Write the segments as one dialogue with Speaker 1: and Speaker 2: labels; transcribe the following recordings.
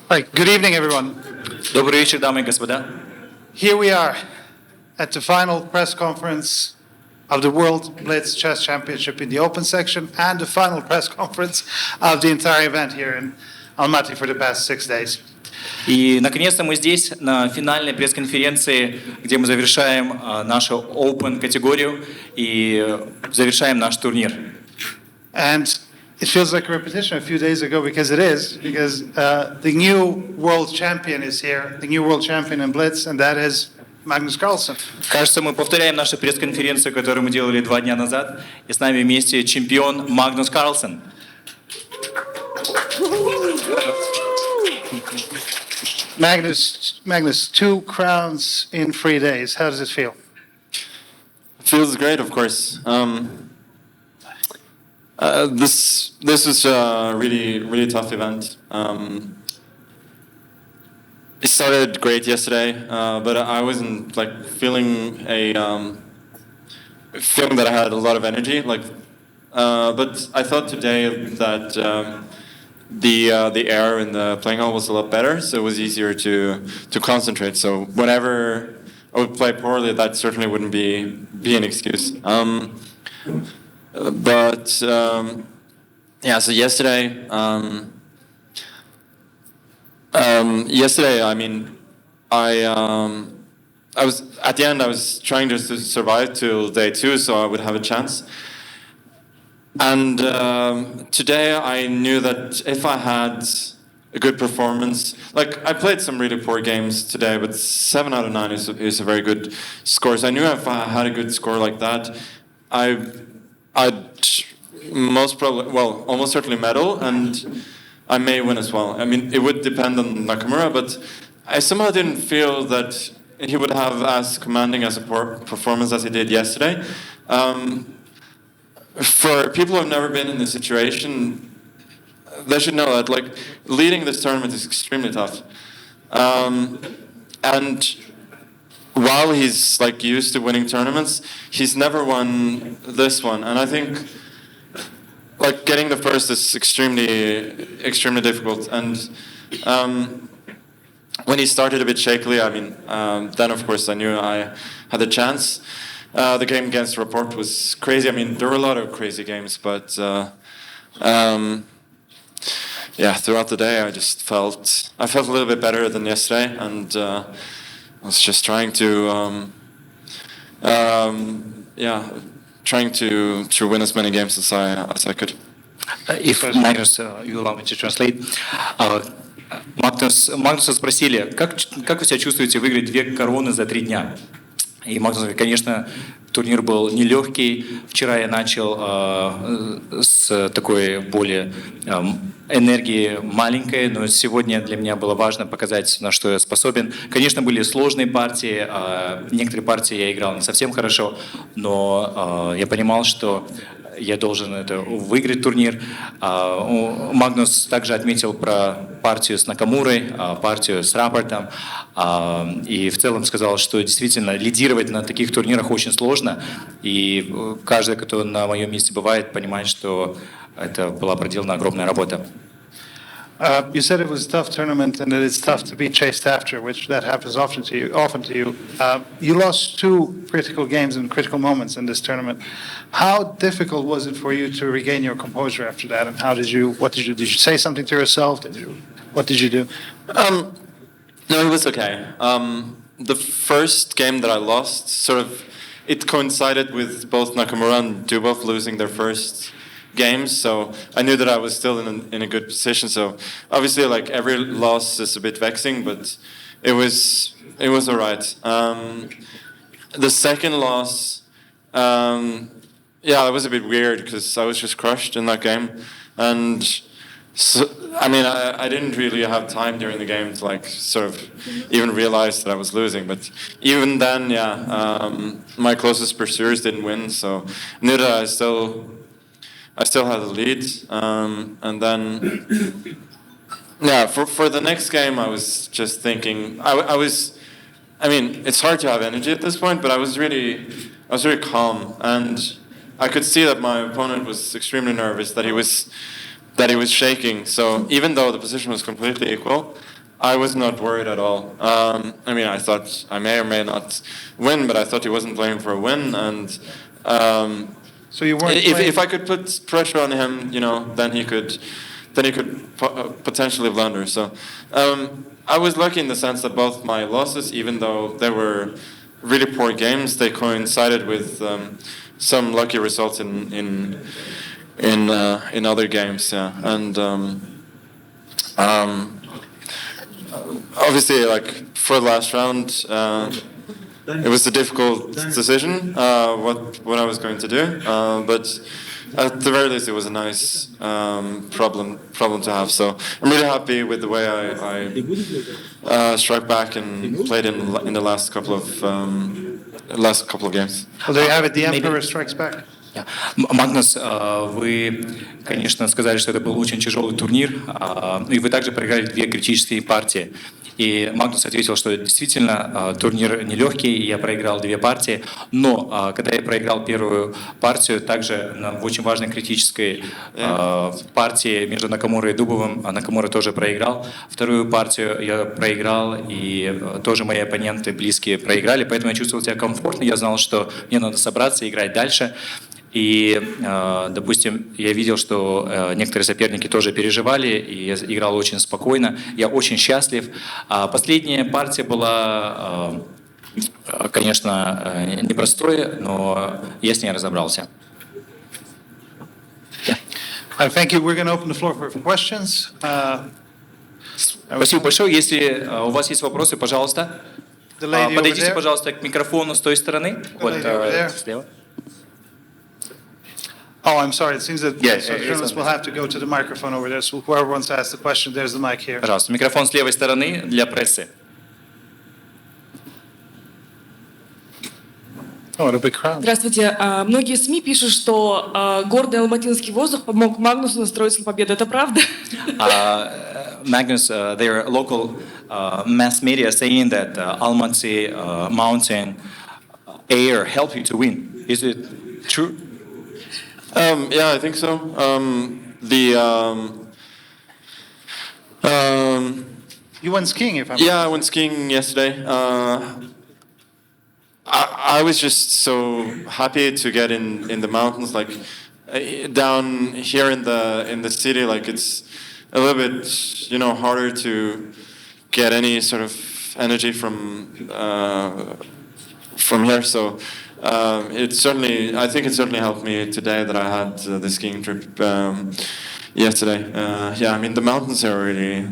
Speaker 1: Right, good evening, everyone.
Speaker 2: Добрый вечер, дамы и господа.
Speaker 1: Here we are at the final press conference of the World Blitz Chess Championship in the open section and the final press conference of the entire event here in Almaty for the past 6 days.
Speaker 2: И, наконец-то, мы здесь на финальной пресс-конференции, где мы завершаем нашу Open категорию и завершаем наш турнир.
Speaker 1: And it feels like a repetition a few days ago because the new world champion is here, the new world champion in Blitz, and that is Magnus Carlsen.
Speaker 2: Кажется, мы повторяем нашу пресс-конференцию, которую мы делали 2 дня назад, и с нами вместе чемпион Магнус Карлсен.
Speaker 1: Magnus, 2 crowns in 3 days. How does it feel?
Speaker 3: Feels great, of course. This was a really tough event. It started great yesterday, but I wasn't feeling that I had a lot of energy. But I thought today that the air in the playing hall was a lot better, so it was easier to concentrate. So whenever I would play poorly, that certainly wouldn't be an excuse. So yesterday, I mean, I was at the end. I was trying to survive till day 2, so I would have a chance. And today, I knew that if I had a good performance, I played some really poor games today, but 7 out of 9 is a very good score. So I knew if I had a good score like that, I'd almost certainly medal, and I may win as well. I mean, it would depend on Nakamura, but I somehow didn't feel that he would have as commanding as a performance as he did yesterday. For people who have never been in this situation, they should know that leading this tournament is extremely tough. And while he's used to winning tournaments, he's never won this one. And I think getting the first is extremely difficult. And when he started a bit shakily, I mean, then of course I knew I had a chance. The game against Rapport was crazy. I mean, there were a lot of crazy games, but throughout the day I felt a little bit better than yesterday, and I was just trying to win as many games as I could.
Speaker 2: If Magnus, you allow me to translate. Магнуса спросили, как вы себя чувствуете выиграть 2 короны за 3 дня? И Магнус говорит, конечно, турнир был нелегкий. Вчера я начал с такой более энергии маленькой, но сегодня для меня было важно показать, на что я способен. Конечно, были сложные партии. Некоторые партии я играл не совсем хорошо, но я понимал, что я должен выиграть турнир. Магнус также отметил про партию с Накамурой, партию с Рапортом, и в целом сказал, что действительно лидировать на таких турнирах очень сложно, и каждый, кто на моем месте бывает, понимает, что это была проделана огромная работа.
Speaker 1: You said it was a tough tournament and that it's tough to be chased after, which that happens often to you. You lost 2 critical games and critical moments in this tournament. How difficult was it for you to regain your composure after that? And what did you do? Did you say something to yourself? What did you do?
Speaker 3: No, it was okay. The first game that I lost, it coincided with both Nakamura and Dubov losing their first games, so I knew that I was still in a good position. So obviously, every loss is a bit vexing, but it was all right. The second loss, it was a bit weird because I was just crushed in that game, and so I mean I didn't really have time during the game to even realize that I was losing. But even then, my closest pursuers didn't win, so I knew that I still had the lead, and then, for the next game, I was just thinking. I mean, it's hard to have energy at this point, but I was really calm, and I could see that my opponent was extremely nervous. That he was that he was shaking. So even though the position was completely equal, I was not worried at all. I mean, I thought I may or may not win, but I thought he wasn't playing for a win. And
Speaker 1: So you weren't
Speaker 3: if I could put pressure on him, then he could potentially blunder. So I was lucky in the sense that both my losses, even though they were really poor games, they coincided with some lucky results in other games. Yeah, and obviously, like for the last round, it was a difficult decision what I was going to do, but at the very least, it was a nice problem to have. So I'm really happy with the way I struck back and played in the last couple of games.
Speaker 1: Well, there you have it. The Emperor strikes back.
Speaker 2: Магнус, вы, конечно, сказали, что это был очень тяжелый турнир, и вы также проиграли 2 критические партии. И Магнус ответил, что действительно турнир нелегкий, я проиграл 2 партии, но когда я проиграл первую партию, также в очень важной критической партии между Накамурой и Дубовым, Накамура тоже проиграл. Вторую партию я проиграл, и тоже мои оппоненты близкие проиграли, поэтому я чувствовал себя комфортно, я знал, что мне надо собраться и играть дальше. И, допустим, я видел, что некоторые соперники тоже переживали, и я играл очень спокойно. Я очень счастлив. Последняя партия была, конечно, непростой, но я с ней разобрался.
Speaker 1: Thank you. We're going to open the floor for questions.
Speaker 2: Спасибо большое. Если у вас есть вопросы, пожалуйста, подойдите, пожалуйста, к микрофону с той стороны. Вот слева.
Speaker 1: Oh, I'm sorry. It seems that so the journalists will have to go to the microphone over there. So whoever wants to ask the question, there's the mic here.
Speaker 2: Пожалуйста, микрофон с левой стороны для прессы.
Speaker 1: Oh, what a big crowd.
Speaker 4: Здравствуйте. Многие СМИ пишут, что гордый алматинский воздух помог Магнусу настроиться на победу. Это правда?
Speaker 2: Magnus, their local mass media saying that Almaty mountain air helped you to win. Is it true?
Speaker 3: Yeah, I think so.
Speaker 1: You went skiing, if I'm
Speaker 3: I went skiing yesterday. I was just so happy to get in the mountains, like down here in the city. Like it's a little bit, harder to get any sort of energy from here. So. I think it certainly helped me today that I had the skiing trip yesterday. I mean the mountains are really,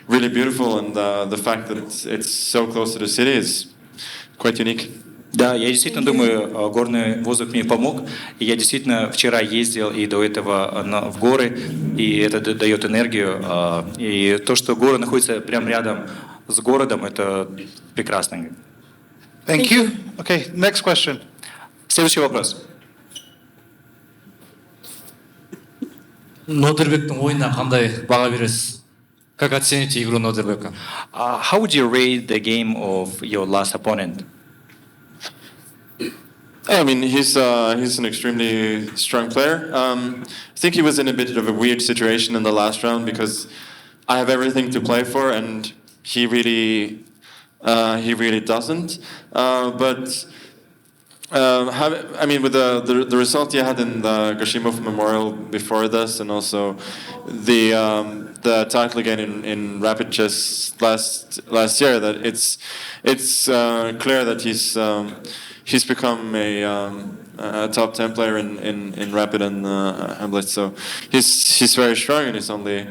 Speaker 3: really beautiful, and the fact that it's so close to the city is quite unique.
Speaker 2: Да, я действительно думаю, горный воздух мне помог. И я действительно вчера ездил и до этого в горы, и это дает энергию. И то, что горы находятся прямо рядом с городом, это прекрасно.
Speaker 1: Thank you. Okay, next question.
Speaker 2: Следующий вопрос.
Speaker 5: Нодербектің ойынына қандай баға бересіз? Как оцените игру Нодербека?
Speaker 2: How would you rate the game of your last opponent?
Speaker 3: I mean, he's an extremely strong player. I think he was in a bit of a weird situation in the last round because I have everything to play for, and he really doesn't. But with the result he had in the Gashimov Memorial before this, and also the title again in rapid chess last year, that it's clear that he's become a top 10 player in rapid and blitz. So he's very strong, and he's only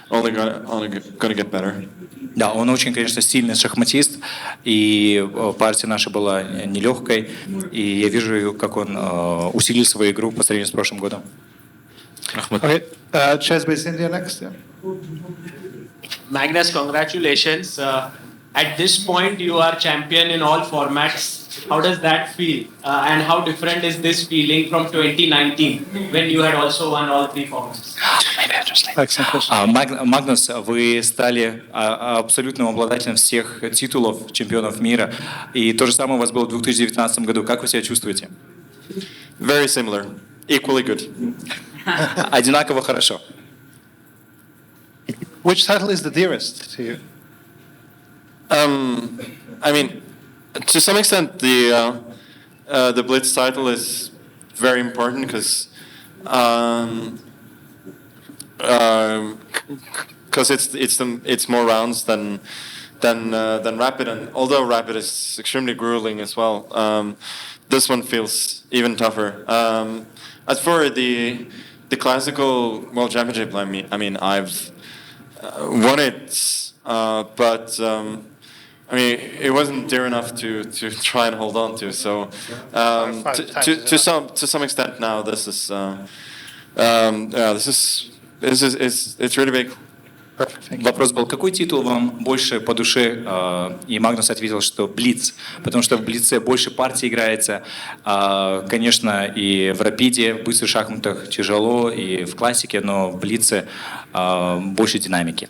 Speaker 3: gonna get better.
Speaker 2: Да, он очень, конечно, сильный шахматист, и партия наша была нелегкой, и я вижу, как он усилил свою игру по сравнению с прошлым годом.
Speaker 1: Okay, Chess based India next. Yeah.
Speaker 6: Magnus, congratulations. At this point, you are champion in all formats. How does that feel? And how different is this feeling from 2019, when you had also won all 3 formats?
Speaker 2: Магнус, вы стали абсолютным обладателем всех титулов чемпионов мира, и то же самое у вас было в 2019 году. Как вы себя чувствуете?
Speaker 3: Very similar, equally good.
Speaker 2: Одинаково хорошо.
Speaker 1: Which title is the dearest to you?
Speaker 3: I mean, to some extent, the Blitz title is very important because it's more rounds than Rapid, and although Rapid is extremely grueling as well, this one feels even tougher. As for the classical World Championship, I mean I've won it, but I mean it wasn't dear enough to try and hold on to. So to some extent now this is it's really big.
Speaker 2: Вопрос был, какой титул вам больше по душе? И Магнус ответил, что Блиц, потому что в Блице больше партий играется. Конечно, и в Рапиде, в быстрых шахматах тяжело, и в классике, но в Блице больше динамики.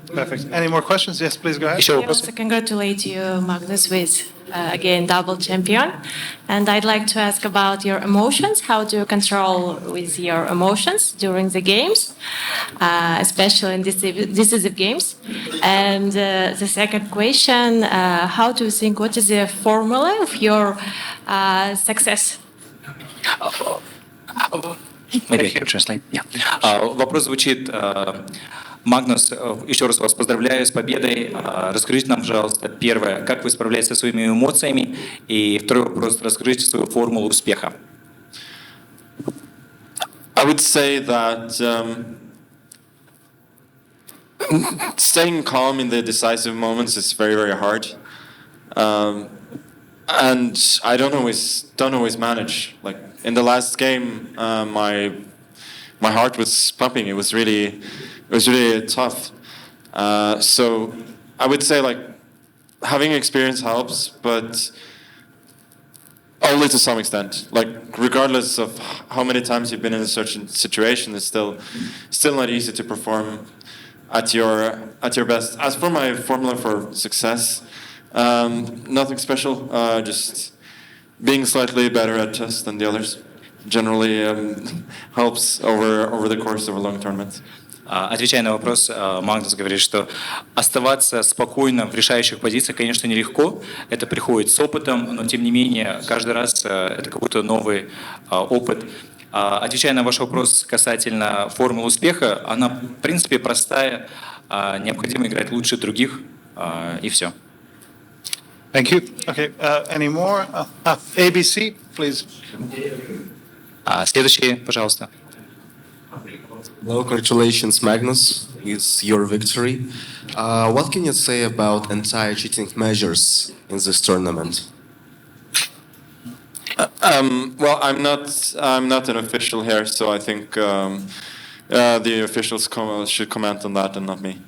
Speaker 1: Perfect. Any more questions? Yes, please go ahead.
Speaker 2: Еще
Speaker 7: I
Speaker 2: вопросы?
Speaker 7: also congratulate you, Magnus, with again double champion. And I'd like to ask about your emotions. How do you control with your emotions during the games, especially in decisive games? And the second question: how do you think? What is the formula of your success?
Speaker 2: Maybe I can translate. Yeah. Вопрос звучит: Магнус, еще раз вас поздравляю с победой. Расскажите нам, пожалуйста, первое, как вы справляетесь со своими эмоциями, и второй вопрос, расскажите свою формулу успеха.
Speaker 3: I would say that staying calm in the decisive moments is very, very hard, and I don't always manage. Like in the last game, my heart was pumping. It was really tough. So I would say like having experience helps, but only to some extent. Like regardless of how many times you've been in a certain situation, it's still not easy to perform at your best. As for my formula for success, nothing special. Just being slightly better at chess than the others generally helps over the course of a long tournament.
Speaker 2: Отвечая на вопрос, Магнус говорит, что оставаться спокойно в решающих позициях, конечно, нелегко. Это приходит с опытом, но тем не менее каждый раз это какой-то новый опыт. Отвечая на ваш вопрос касательно формулы успеха, она в принципе простая. Необходимо играть лучше других, и все.
Speaker 1: Thank you. Okay. Any more? ABC, please.
Speaker 2: Следующий, пожалуйста.
Speaker 8: Well, congratulations, Magnus. It's your victory. What can you say about anti-cheating measures in this tournament?
Speaker 3: Well, I'm not an official here, so I think the officials should comment on that and not me.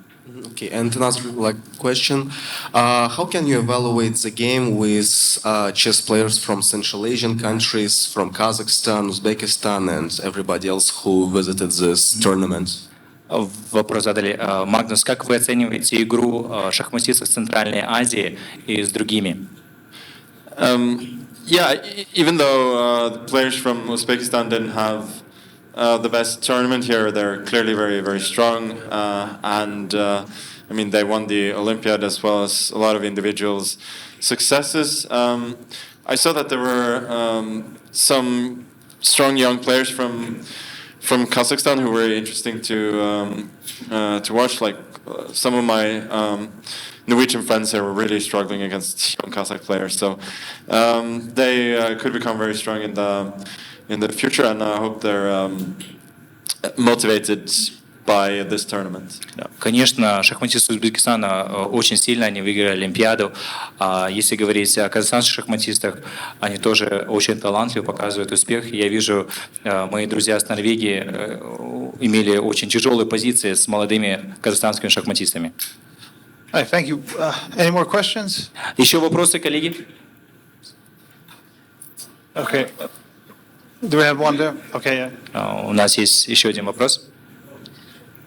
Speaker 8: Okay, and another question: how can you evaluate the game with chess players from Central Asian countries, from Kazakhstan, Uzbekistan, and everybody else who visited this tournament?
Speaker 2: Вопрос задали. Магнус, как вы оцениваете игру шахматистов Центральной Азии и с другими?
Speaker 3: Yeah, even though the players from Uzbekistan didn't have the best tournament here, they're clearly very, very strong. And I mean, they won the Olympiad as well as a lot of individuals' successes. I saw that there were some strong young players from Kazakhstan who were interesting to watch. Like some of my Norwegian friends here were really struggling against young Kazakh players. So they could become very strong in the future, and I hope they're motivated by this tournament.
Speaker 2: Конечно, шахматисты Узбекистана очень сильно, они выиграли Олимпиаду. Если говорить о казахстанских шахматистах, они тоже очень талантливы, показывают успех. Я вижу, мои друзья с Норвегии имели очень тяжелые позиции с молодыми казахстанскими шахматистами.
Speaker 1: Hi, thank you. Any more questions?
Speaker 2: Еще вопросы, коллеги?
Speaker 1: Okay. Do we have one there? Okay. Yeah.
Speaker 2: У нас есть еще один вопрос.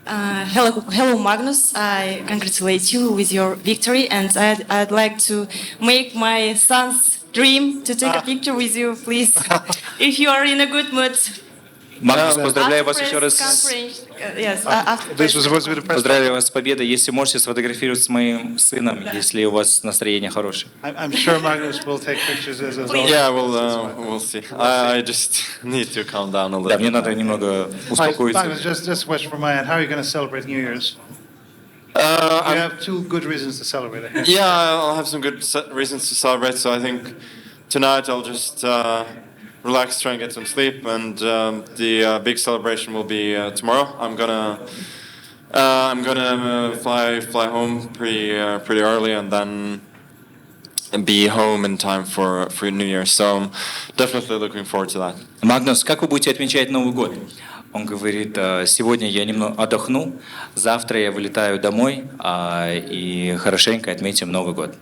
Speaker 7: Hello, Magnus. I congratulate you with your victory, and I'd like to make my son's dream to take a picture with you, please. If you are in a good mood.
Speaker 2: Магнус,
Speaker 3: Да.
Speaker 2: поздравляю
Speaker 7: After
Speaker 2: вас еще
Speaker 7: press
Speaker 2: раз.
Speaker 7: conference, yes, after
Speaker 1: This
Speaker 7: press
Speaker 1: was supposed to be the press.
Speaker 2: Поздравляю вас с победой. Если можете, сфотографировать с моим сыном, если у вас настроение хорошее.
Speaker 1: I'm sure Magnus will take pictures as well.
Speaker 3: Yeah, we'll see. I just need to calm down a
Speaker 2: Да,
Speaker 3: little.
Speaker 2: мне надо немного
Speaker 1: Magnus,
Speaker 2: успокоиться.
Speaker 1: just a question from my end. How are you going to celebrate New Year's? You have two good reasons to celebrate it.
Speaker 3: Yeah, I'll have some good reasons to celebrate. So I think tonight I'll just relax, try and get some sleep, and the big celebration will be tomorrow. I'm gonna fly home pretty early, and then be home in time for New Year. So I'm definitely looking forward to that.
Speaker 2: Магнус, как вы будете отмечать Новый год? Он говорит, сегодня я немного отдохну, завтра я вылетаю домой и хорошенько отметим Новый год.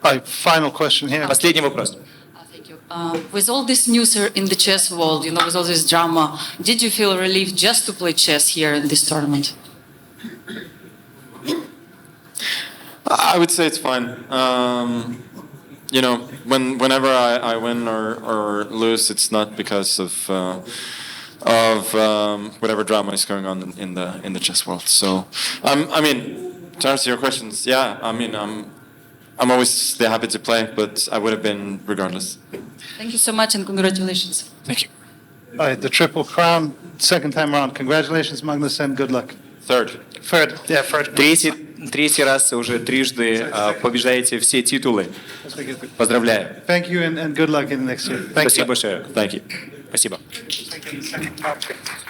Speaker 1: Final question here.
Speaker 2: Последний вопрос.
Speaker 9: Thank you. With all this news in the chess world, with all this drama, did you feel relieved just to play chess here in this tournament?
Speaker 3: I would say it's fine. Whenever I win or lose, it's not because of whatever drama is going on in the chess world. So, to answer your questions, yeah, I'm always happy to play, but I would have been regardless.
Speaker 9: Thank you so much and congratulations.
Speaker 3: Thank you.
Speaker 1: All right, the Triple Crown, second time around. Congratulations, Magnus, and good luck.
Speaker 3: Third.
Speaker 1: Third.
Speaker 2: Третий раз уже трижды побеждаете все титулы. Поздравляю.
Speaker 1: Thank you and good luck in the next year. Thank
Speaker 2: Спасибо большое.
Speaker 3: Thank you.
Speaker 2: Спасибо.
Speaker 1: you.